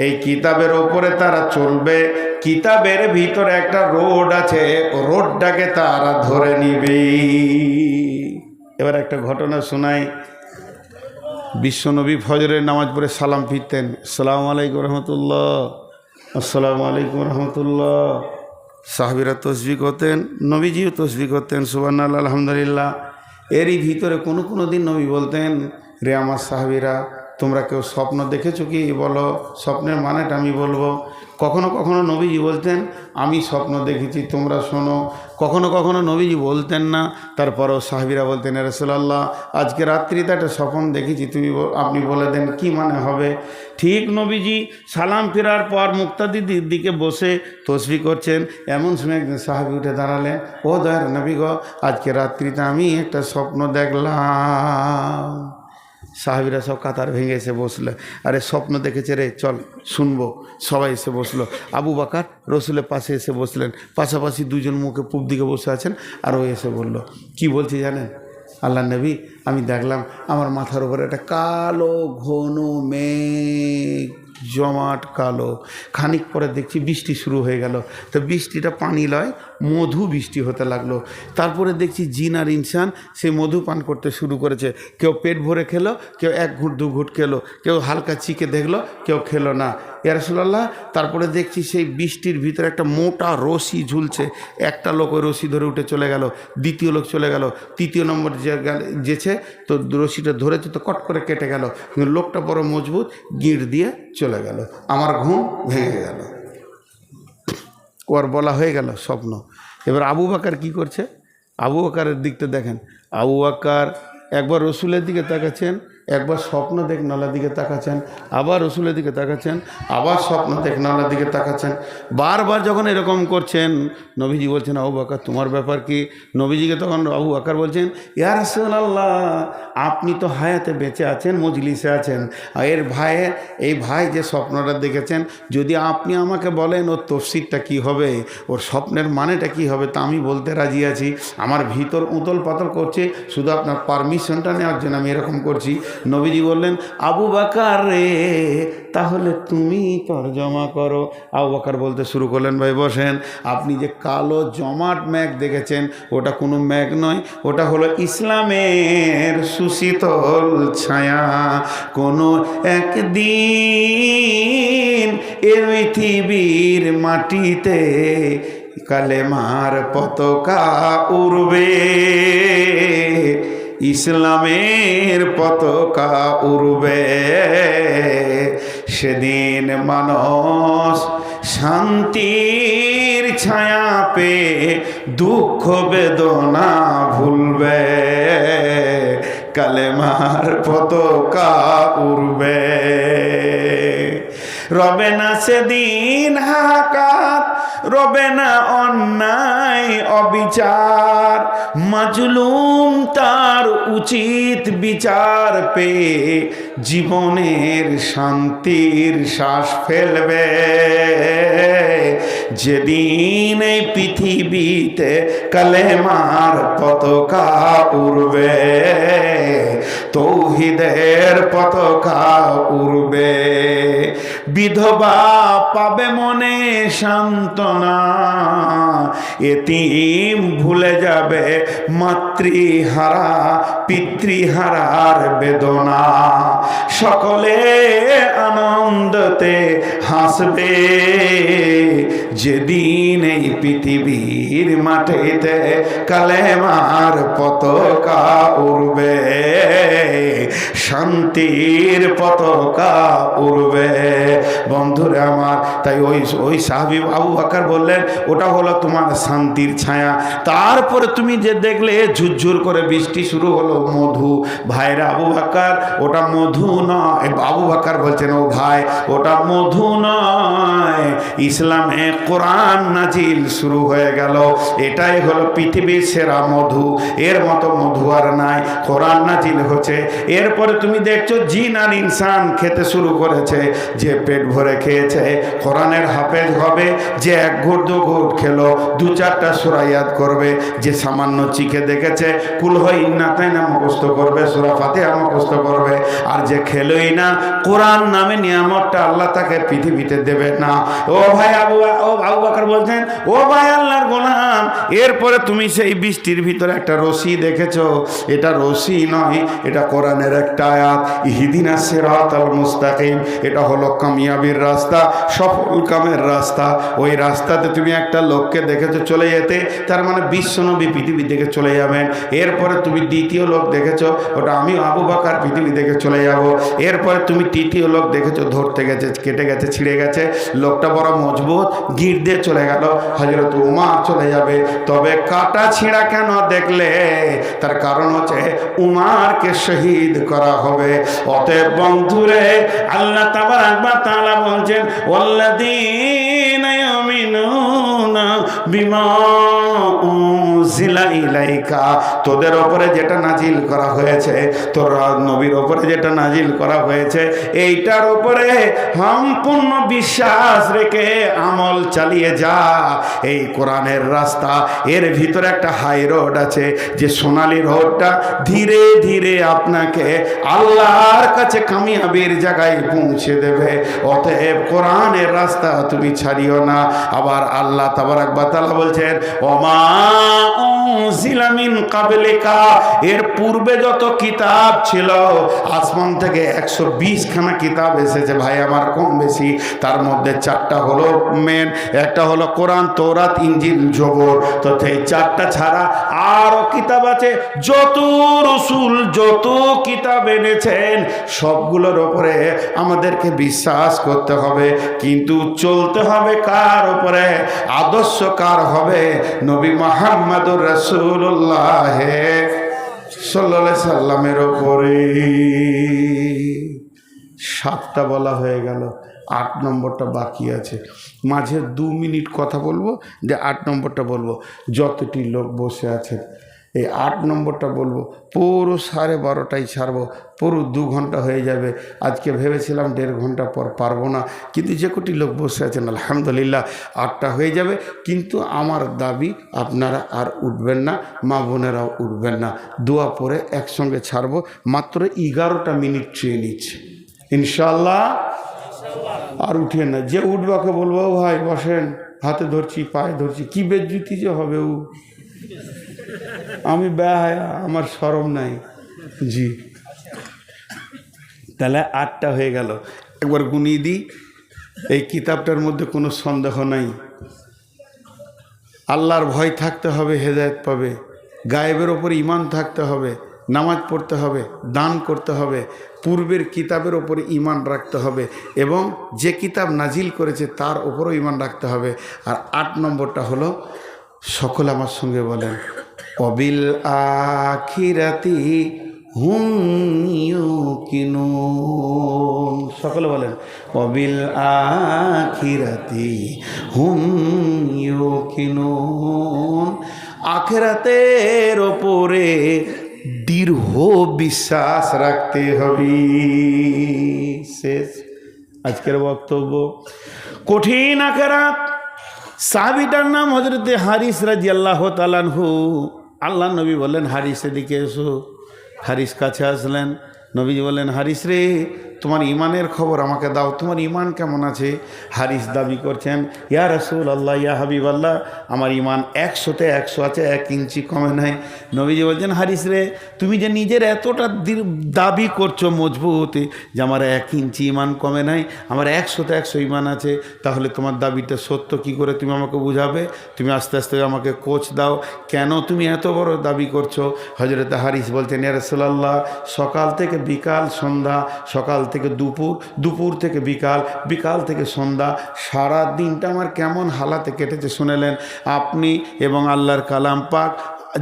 Speaker 1: এই কিতাবের ওপরে তারা চলবে। কিতাবের ভিতরে একটা রোড আছে, রোডটাকে তারা ধরে নিবে। এবার একটা ঘটনা শোনাই। বিশ্বনবী ফজরের নামাজ পড়ে সালাম ফিরতেন, আসসালামু আলাইকুম রহমতুল্লাহ, আসসালামু আলাইকুম রহমতুল্লাহ। সাহাবীরা তসবিহ করতেন, নবীজিও তসবিহ করতেন, সুবহানাল্লাহ আলহামদুলিল্লাহ। এরই ভিতরে কোনো দিন নবী বলতেন, রে আমার সাহাবীরা, তোমরা কেউ স্বপ্ন দেখেছো কি? বলো, স্বপ্নের মানেটা আমি বলবো। কখনো কখনো নবীজি বলতেন, আমি স্বপ্ন দেখেছি, তোমরা শোনো। কখনো কখনো নবীজি বলতেন না, তারপরেও সাহাবীরা বলতেন, ইয়া রাসূলুল্লাহ, আজকে রাত্রিতে একটা স্বপ্ন দেখেছি, আপনি বলে দেন কি মানে হবে। ঠিক নবীজি সালাম ফেরার পর মুক্তাদির দিকে বসে তসবিহ করছেন, এমন সময় একজন সাহাবী উঠে দাঁড়ালেন, ও দয়ার নবী গো, আজকে রাত্রিতে আমি একটা স্বপ্ন দেখলাম। সাহাবীরা সব কাতার ভেঙে এসে বসলো, আরে স্বপ্ন দেখেছে রে, চল শুনবো। সবাই এসে বসলো। আবু বকর রসুলের পাশে এসে বসলেন, পাশাপাশি দুজন মুখে পূব দিকে বসে আছেন। আর ও এসে বলল, কি বলছি জানেন আল্লাহ নবী, আমি দেখলাম আমার মাথার উপরে একটা কালো ঘন মেঘ, জমাট কালো। খানিক পরে দেখছি বৃষ্টি শুরু হয়ে গেল। তো বৃষ্টিটা পানি লয়, মধু বৃষ্টি হতে লাগলো। তারপরে দেখছি জিন আর ইনসান সে মধু পান করতে শুরু করেছে। কেউ পেট ভরে খেলো, কেউ এক ঘুট দু ঘুট খেলো, কেউ হালকা চিকে দেখলো, কেউ খেলো না। ইয়া রাসূলুল্লাহ, তারপরে দেখছি সেই বৃষ্টির ভিতরে একটা মোটা রশি ঝুলছে। একটা লোক ওই রশি ধরে উঠে চলে গেল, দ্বিতীয় লোক চলে গেল, তৃতীয় নম্বর যেছে তো রশিটা ধরেছে তো কট করে কেটে গেল। কিন্তু লোকটা বড় মজবুত, গিঁড় দিয়ে চলে গেল। আমার ঘুম ভেঙে গেল। ওর বলা হয়ে গেল স্বপ্ন। এবার আবু বকর কি করছে? আবু বকরের দিকটা দেখেন। আবু বকর একবার রসুলের দিকে তাকাচ্ছেন, একবার স্বপ্ন দেখনালার দিকে তাকাচ্ছেন, আবার রসুলের দিকে তাকাচ্ছেন, আবার স্বপ্ন দেখনালার দিকে তাকাচ্ছেন। বারবার যখন এরকম করছেন, নবীজি বলছেন, আবু বকর তোমার ব্যাপার কি? নবীজিকে তখন আবু বকর বলছেন, ইয়া রাসূলুল্লাহ, আপনি তো হায়াতে বেঁচে আছেন, মজলিসে আছেন, আর এই ভাই যে স্বপ্নটা দেখেছেন, যদি আপনি আমাকে বলেন ওর তফসিরটা কী হবে, ওর স্বপ্নের মানেটা কী হবে, তা আমি বলতে রাজি আছি। আমার ভিতর উতল পাতল করছে, শুধু আপনার পারমিশনটা নেওয়ার জন্য আমি এরকম করছি। নবীজি বললেন, আবু বকর রে, তাহলে তুমি তরজমা করো। আবু বকর বলতে শুরু করলেন, ভাই বসেন। আপনি যে কালো জমাট মেঘ দেখেছেন, ওটা কোনো মেঘ নয়, ওটা হলো ইসলামের সুশীতল ছায়া। কোনো একদিন এ পৃথিবীর মাটিতে কালেমার পতাকা উড়বে, ইসলামের পতাকা উড়বে। সেদিন মানুষ শান্তির ছায়া পেয়ে দুঃখ বেদনা ভুলবে, কালেমার পতাকা উড়বে। রবে না সেদিন হাহাকার, রবে না অন্যায় অবিচার, মাজলুম তার উচিত বিচার পেয়ে জীবনের শান্তির শ্বাস ফেলবে। যেদিন এই পৃথিবীতে কালেমার পতাকা উড়বে, তৌহিদের পতাকা উড়বে। বিধবা পাবে মনে সান্ত্বনা, এতিম ভুলে যাবে মাতৃহারা পিতৃহারার বেদনা। সকলে আনন্দতে হাসবে, যেদিন এই পৃথিবীর মাটিতে কালেমার পতাকা উড়বে, শান্তির পতাকা উড়বে। বন্ধুরা আমার, তাই ওই সাহাবী আবু বকর বললেন, ওটা হলো তোমার শান্তির ছায়া। তারপরে তুমি যে দেখলে ঝুরঝুর করে বৃষ্টি শুরু হলো, মধু। ভাইরা আবু বকর, ওটা মধু নয়। আবু বকর বলছেন, ও ভাই, ওটা মধু নয়, ইসলামে কোরআন নাজিল শুরু হয়ে গেল। এটাই হলো পৃথিবীর সেরা মধু, এর মতো মধু আর নাই। কোরআন নাজিল হচ্ছে, এরপরে তুমি দেখছো জিন আর ইনসান খেতে শুরু করেছে। যে পেট ভরে খেয়েছে, কোরআনের হাফেজ হবে। যে এক ঘুট দু ঘুট খেলো, দু চারটা সূরা ইয়াদ করবে। যে সামান্য চিখে দেখেছে, কুল হয় ইন্না তাই না মুখস্থ করবে, সূরা ফাতিহা মুখস্থ করবে। আর যে খেলোই না, কোরআন নামে নিয়ামতটা আল্লাহ তাকে পৃথিবীতে দেবে না। ও ভাই আবু বকর বলছেন, ও ভাই আল্লাহর গোলাম, এরপরে তুমি সেই বৃষ্টির ভিতরে একটা রশি দেখেছো, এটা রশি নয়, এটা কোরআনের একটা আয়াত, ইহদিনাস সিরাতাল মুস্তাকিম। এটা হলো কামিয়াবির রাস্তা, সফল কামের রাস্তা। ওই রাস্তাতে তুমি একটা লোককে দেখেছো চলে যেতে, তার মানে বিশ্বনবী পৃথিবী থেকে চলে যাবেন। এরপরে তুমি দ্বিতীয় লোক দেখেছো, ওটা আমি আবু বকর পৃথিবী থেকে চলে যাব। এরপরে তুমি তৃতীয় লোক দেখেছো ধরতে গেছে, কেটে গেছে, ছিঁড়ে গেছে, লোকটা বড় মজবুত, গিট দিয়ে চলে গেল, হযরত উমর চলে যাবে। তবে কাটা ছিঁড়া কেন দেখলে? তার কারণ হচ্ছে উমরকে শহীদ করা হবে। অতএব বন্ধুরে, আল্লাহ তাবারাক ওয়া তাআলা বলছেন, ওয়াল্লাযীনা ইউমিনুনা বিমা উনজিলা ইলাইকা, তোদের ওপরে যেটা নাজিল করা হয়েছে, তোর নবীর ওপরে যেটা নাজিল করা হয়েছে, এইটার উপরে সম্পূর্ণ বিশ্বাস রেখে আমল চালিয়ে যা। এই কোরআনের রাস্তা, এর ভিতরে একটা হাই রোড আছে, যে সোনালী রোডটা ধীরে ধীরে আপনাকে আল্লাহর কাছে কামিয়াবির জায়গায় পৌঁছে দেবে। অতএব কোরআনের রাস্তা তুমি ছাড়িও না। আবার আল্লাহ তাবারাক ওয়া তাআলা বলছেন, ওমা উনজিলা মিন ক্বাবলিকা, এর পূর্বে যত কিতাব ছিল, আসমান থেকে 120 খানা কিতাব এসেছে ভাই আমার, কম বেশি। তার মধ্যে 4টা হলো মেন, একটা হলো কোরআন, তৌরাত, ইনজিল, জবর। তো এই 4টা ছাড়া আরো কিতাব আছে। যত রাসূল যত কিতাব এনেছেন, সবগুলোর উপরে আমাদেরকে বিশ্বাস করতে হবে, কিন্তু চলতে হবে কার উপরে? আদর্শ কার হবে? নবী মুহাম্মদুর রাসূলুল্লাহ সাল্লাল্লাহু আলাইহি সাল্লামের উপরে। 7টা বলা হয়ে গেল, 8 নম্বরটা বাকি আছে। মাঝে 2 মিনিট কথা বলবো, যে 8 নম্বরটা বলবো। যতটি লোক বসে আছেন, এই 8 নম্বরটা বলবো, পুরো 12:30টায় ছাড়বো, পুরো 2 ঘন্টা হয়ে যাবে। আজকে ভেবেছিলাম 1.5 ঘন্টা পর, পারবো না, কিন্তু যে কোটি লোক বসে আছেন আলহামদুলিল্লাহ 8টা হয়ে যাবে। কিন্তু আমার দাবি, আপনারা আর উঠবেন না, মা বোনেরাও উঠবেন না, দোয়া পরে একসঙ্গে ছাড়বো। মাত্র 11টা মিনিট চেয়ে নিচ্ছে ইনশাআল্লাহ। আর উঠিয়ে না, যে উঠবাকে বলবো, ভাই বসেন, হাতে ধরছি, পায়ে ধরছি, কি বেজ্জতি যে হবে। আমি বেহায়া, আমার শরম নাই। জি, তাহলে 8টা হয়ে গেল। একবার গুনিয়ে দিই। এই কিতাবটার মধ্যে কোনো সন্দেহ নাই, আল্লাহর ভয় থাকতে হবে, হেদায়েত পাবে। গায়েবের ওপর ঈমান থাকতে হবে, নামাজ পড়তে হবে, দান করতে হবে, পূর্বের কিতাবের ওপরে ঈমান রাখতে হবে, এবং যে কিতাব নাজিল করেছে তার ওপরও ঈমান রাখতে হবে। আর 8 নম্বরটা হলো, সকলে আমার সঙ্গে বলেন, অবিল আখিরাতি হুম ইউকিনুন। সকলে বলেন, অবিল আখিরাতি হুম ইউকিনুন। আখিরাতের ওপরে দৃঢ় বিশ্বাস রাখতে হবে। শেষ আজকের বক্তব্য। কঠিন আখিরাত। সাহাবীটার নাম হযরত হারিস রাদিয়াল্লাহু তাআলা আনহু। আল্লাহ নবী বললেন, হারিস এদিকে এসো। হারিস কাছে আসলেন। নবীজি বললেন, হারিস রে, তোমার ইমানের খবর আমাকে দাও, তোমার ইমান কেমন আছে? হারিস দাবি করছেন, ইয়া রাসূলুল্লাহ, ইয়া হাবিবাল্লাহ, আমার ইমান 100-তে 100 আছে, 1 ইঞ্চি কমে নাই। নবীজি বলছেন, হারিস রে, তুমি যে নিজের এতটা দাবি করছো মজবুত, যে আমার 1 ইঞ্চি ইমান কমে নাই, আমার 100-তে 100 ইমান আছে, তাহলে তোমার দাবিটা সত্য কি করে তুমি আমাকে বুঝাবে? তুমি আস্তে আস্তে আমাকে কোচ দাও, কেন তুমি এত বড় দাবি করছো? হযরত হারিস বলছেন, ইয়া রাসূলুল্লাহ, সকাল থেকে বিকাল সন্ধ্যা, সকাল থেকে দুপুর, দুপুর থেকে বিকাল, বিকাল থেকে সন্ধ্যা, সারা দিনটা আমার কেমন হালাতে কেটেছে শুনেলেন আপনি এবং আল্লাহর কালাম পাক।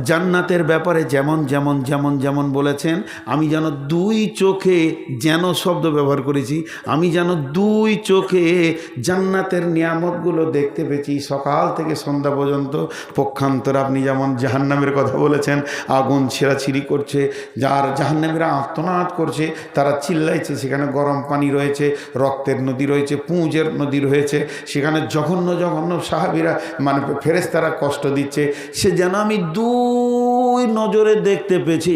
Speaker 1: জান্নাতের ব্যাপারে যেমন যেমন যেমন যেমন বলেছেন, আমি যেন দুই চোখে, যেন শব্দ ব্যবহার করেছি, আমি যেন দুই চোখে জান্নাতের নিয়ামতগুলো দেখতে পেয়েছি সকাল থেকে সন্ধ্যা পর্যন্ত। পক্ষান্তর আপনি যেমন জাহান্নামের কথা বলেছেন, আগুন ছেঁড়াছিঁড়ি করছে, যার জাহান্নামীরা আর্তনাদ করছে, তারা চিল্লাইছে, সেখানে গরম পানি রয়েছে, রক্তের নদী রয়েছে, পুঁজের নদী রয়েছে, সেখানে জঘন্য জঘন্য সাহাবীরা মানে ফেরেশতারা কষ্ট দিচ্ছে, সে যেন আমি দুই নজরে দেখতে পেয়েছি।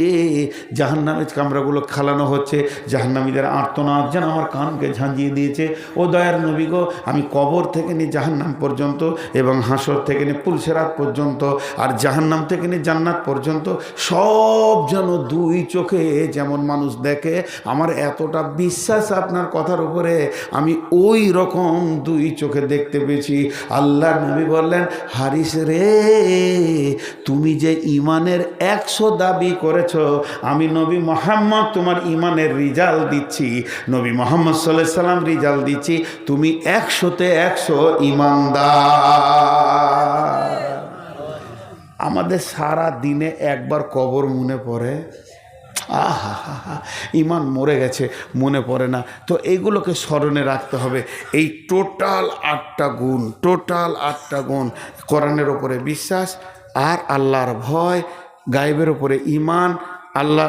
Speaker 1: জাহান্নামের কামরাগুলো খালানো হচ্ছে, জাহান্নামীদের আর্তনাদ যেন আমার কানকে ঝাঁঝিয়ে দিয়েছে। ও দয়ার নবী গো, আমি কবর থেকে নিয়ে জাহান্নাম পর্যন্ত এবং হাসর থেকে নিয়ে পুলসেরাত পর্যন্ত আর জাহান্নাম থেকে নিয়ে জান্নাত পর্যন্ত সব যেন দুই চোখে যেমন মানুষ দেখে, আমার এতটা বিশ্বাস আপনার কথার উপরে, আমি ওই রকম দুই চোখে দেখতে পেয়েছি। আল্লাহ নবী বললেন, হারিস রে, তুমি যে ইমানের 100 দাবি করেছ, আমি নবী মুহাম্মদ তোমার ইমানের রিজাল্ট দিচ্ছি, নবী মুহাম্মদ সাল্লাল্লাহু আলাইহি সাল্লাম রিজাল্ট দিচ্ছি, তুমি 100-তে 100 ইমানদার। আমাদের সারা দিনে একবার কবর মনে পড়ে, আহা হা হা, ইমান মরে গেছে, মনে পড়ে না। তো এইগুলোকে স্মরণে রাখতে হবে। এই টোটাল 8টা গুণ, টোটাল 8টা গুণ, কোরআনের ওপরে বিশ্বাস, আর আল্লাহর ভয়, গায়েবের ওপরে ঈমান, আল্লাহ,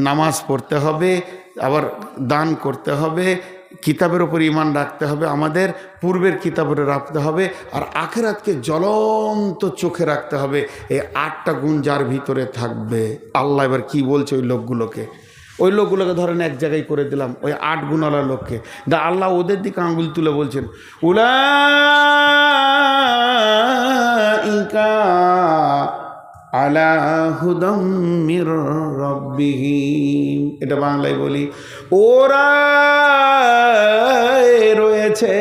Speaker 1: নামাজ পড়তে হবে, আবার দান করতে হবে, কিতাবের ওপর ঈমান রাখতে হবে, আমাদের পূর্বের কিতাবের রাখতে হবে, আর আখিরাতকে জ্বলন্ত চোখে রাখতে হবে। এই 8টা গুণ যার ভিতরে থাকবে, আল্লাহ এবার কি বলছে ওই লোকগুলোকে ধরেন এক জায়গায় করে দিলাম, ওই 8 গুণওয়ালা লোককে, দা আল্লাহ ওদের দিকে আঙ্গুল তুলে বলছেন, উলাইকা আলা হুদাম মির রাব্বিহিম। এটা বাংলায় বলি, ওরা রয়েছে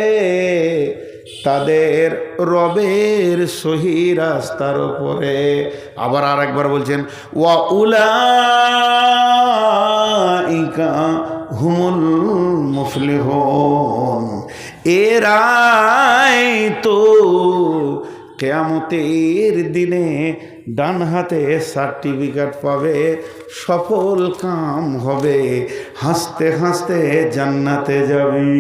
Speaker 1: তাদের রবের সহি রাস্তার উপরে। আবার আর একবার বলছেন, ওয়া উলাইকা হুমুল মুফলিহুন, এরাই তো কিয়ামতের দিনে ডান হাতে সার্টিফিকেট পাবে, সফল কাম হবে, হাসতে হাসতে জান্নাতে যাবি।